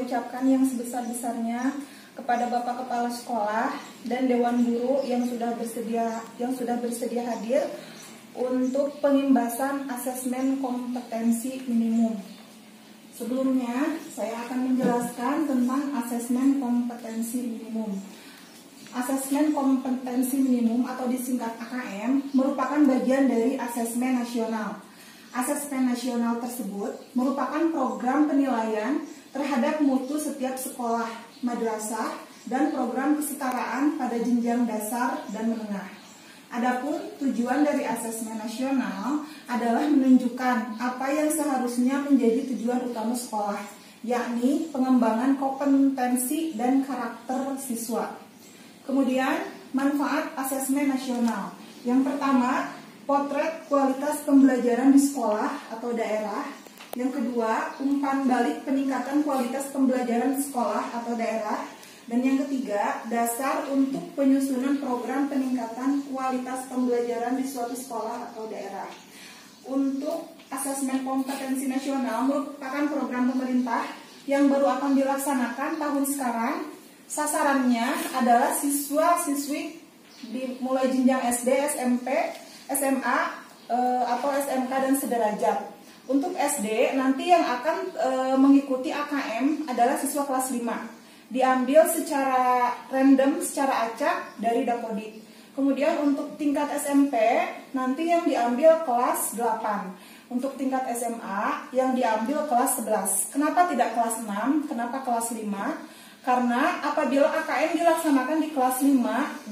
mengucapkan yang sebesar-besarnya kepada Bapak Kepala Sekolah dan Dewan Guru yang sudah bersedia hadir untuk pengimbasan asesmen kompetensi minimum. Sebelumnya, saya akan menjelaskan tentang asesmen kompetensi minimum. Asesmen kompetensi minimum atau disingkat AKM merupakan bagian dari asesmen nasional. Asesmen nasional tersebut merupakan program penilaian terhadap mutu setiap sekolah, madrasah, dan program kesetaraan pada jenjang dasar dan menengah. Adapun tujuan dari asesmen nasional adalah menunjukkan apa yang seharusnya menjadi tujuan utama sekolah, yakni pengembangan kompetensi dan karakter siswa. Kemudian, manfaat asesmen nasional. Yang pertama, potret kualitas pembelajaran di sekolah atau daerah. Yang kedua, umpan balik peningkatan kualitas pembelajaran di sekolah atau daerah. Dan yang ketiga, dasar untuk penyusunan program peningkatan kualitas pembelajaran di suatu sekolah atau daerah. Untuk asesmen kompetensi nasional merupakan program pemerintah yang baru akan dilaksanakan tahun sekarang. Sasarannya adalah siswa-siswi mulai jenjang SD, SMP, SMA, atau SMK dan sederajat. Untuk SD, nanti yang akan mengikuti AKM adalah siswa kelas 5. Diambil secara random, secara acak dari Dapodik. Kemudian untuk tingkat SMP, nanti yang diambil kelas 8. Untuk tingkat SMA, yang diambil kelas 11. Kenapa tidak kelas 6? Kenapa kelas 5? Karena apabila AKM dilaksanakan di kelas 5,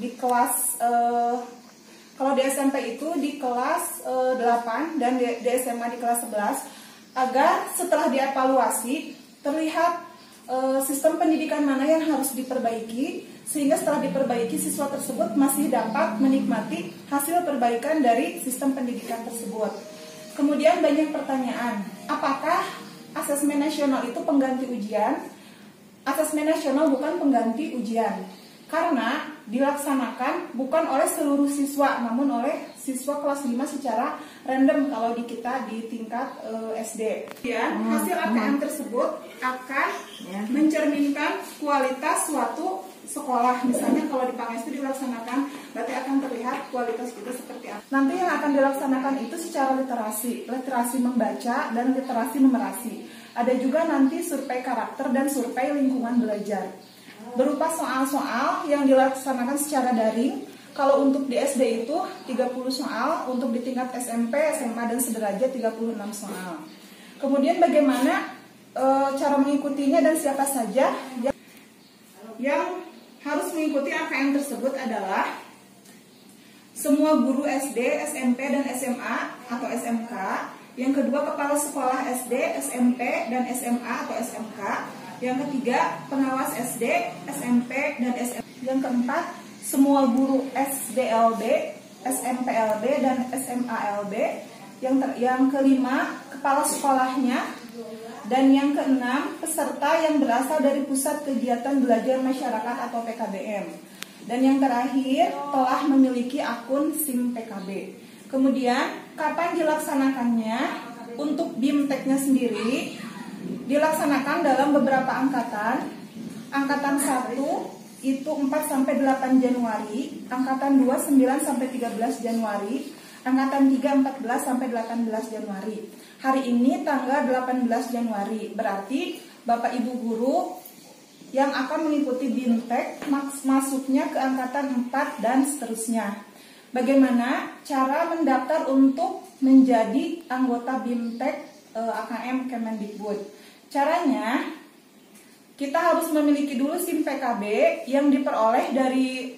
kalau di SMP itu di kelas 8 dan di SMA di kelas 11, agar setelah dievaluasi terlihat sistem pendidikan mana yang harus diperbaiki, sehingga setelah diperbaiki siswa tersebut masih dapat menikmati hasil perbaikan dari sistem pendidikan tersebut. Kemudian banyak pertanyaan, apakah asesmen nasional itu pengganti ujian? Asesmen nasional bukan pengganti ujian, karena dilaksanakan bukan oleh seluruh siswa, namun oleh siswa kelas 5 secara random kalau di kita di tingkat SD. Ya, hasil AKM tersebut akan mencerminkan kualitas suatu sekolah. Misalnya kalau di PANGSD dilaksanakan, berarti akan terlihat kualitas kita seperti apa. Nanti yang akan dilaksanakan itu secara literasi membaca dan literasi numerasi. Ada juga nanti survei karakter dan survei lingkungan belajar. Berupa soal-soal yang dilaksanakan secara daring. Kalau untuk di SD itu 30 soal, untuk di tingkat SMP, SMA, dan sederajat 36 soal. Kemudian bagaimana cara mengikutinya dan siapa saja yang harus mengikuti AKM tersebut adalah semua guru SD, SMP, dan SMA atau SMK. Yang kedua, kepala sekolah SD, SMP, dan SMA atau SMK. Yang ketiga, pengawas SD, SMP, dan SMA. Yang keempat, semua guru SDLB, SMPLB, dan SMALB. Yang kelima, kepala sekolahnya. Dan yang keenam, peserta yang berasal dari Pusat Kegiatan Belajar Masyarakat atau PKBM. Dan yang terakhir, telah memiliki akun SIM PKB. Kemudian, kapan dilaksanakannya? Untuk BIMTEK-nya sendiri dilaksanakan dalam beberapa angkatan. Angkatan 1 itu 4-8 Januari, angkatan 2 9-13 Januari, angkatan 3 14-18 Januari. Hari ini tanggal 18 Januari, berarti Bapak Ibu guru yang akan mengikuti BIMTEK masuknya ke angkatan 4 dan seterusnya. Bagaimana cara mendaftar untuk menjadi anggota BIMTEK AKM Kemendikbud? Caranya, kita harus memiliki dulu SIM PKB yang diperoleh dari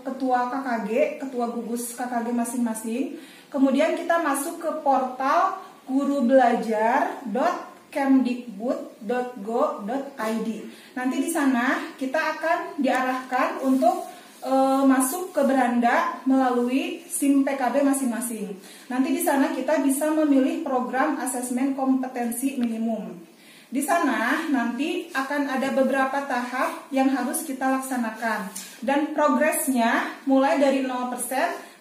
ketua KKG, ketua gugus KKG masing-masing. Kemudian kita masuk ke portal gurubelajar.kemdikbud.go.id. Nanti di sana kita akan diarahkan untuk masuk ke beranda melalui SIM PKB masing-masing. Nanti di sana kita bisa memilih program asesmen kompetensi minimum. Di sana nanti akan ada beberapa tahap yang harus kita laksanakan. Dan progresnya mulai dari 0%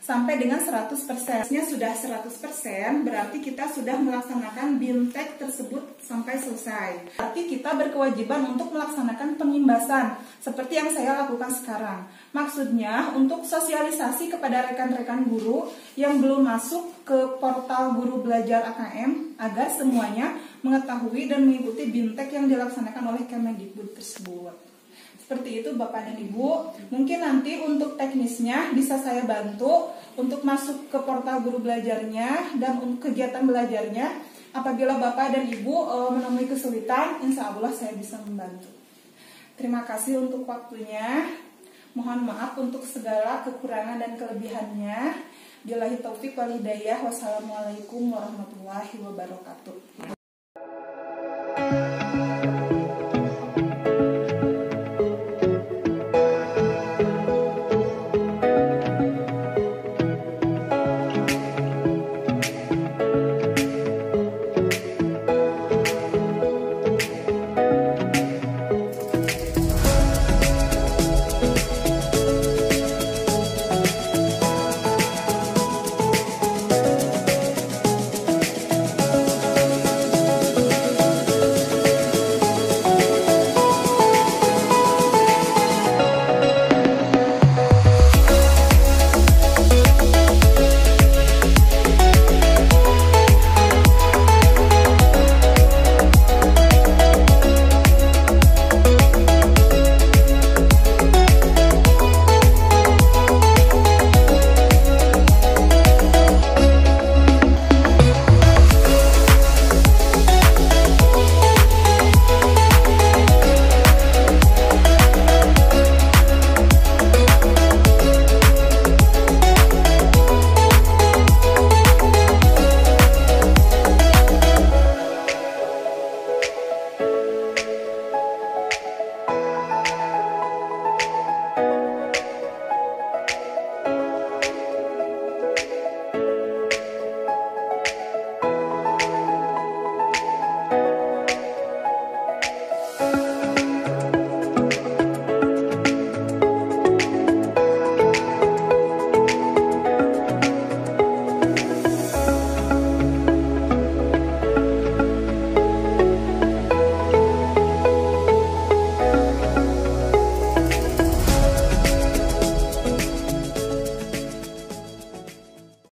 sampai dengan 100%. Sudah 100%, berarti kita sudah melaksanakan BIMTEK tersebut sampai selesai. Berarti kita berkewajiban untuk melaksanakan pengimbasan seperti yang saya lakukan sekarang. Maksudnya untuk sosialisasi kepada rekan-rekan guru yang belum masuk ke portal Guru Belajar AKM agar semuanya mengetahui dan mengikuti BIMTEK yang dilaksanakan oleh Kemendikbud tersebut. Seperti itu Bapak dan Ibu. Mungkin nanti untuk teknisnya bisa saya bantu untuk masuk ke portal guru belajarnya dan untuk kegiatan belajarnya. Apabila Bapak dan Ibu menemui kesulitan, insya Allah saya bisa membantu. Terima kasih untuk waktunya. Mohon maaf untuk segala kekurangan dan kelebihannya. Billahi taufik wal hidayah. Wassalamualaikum warahmatullahi wabarakatuh.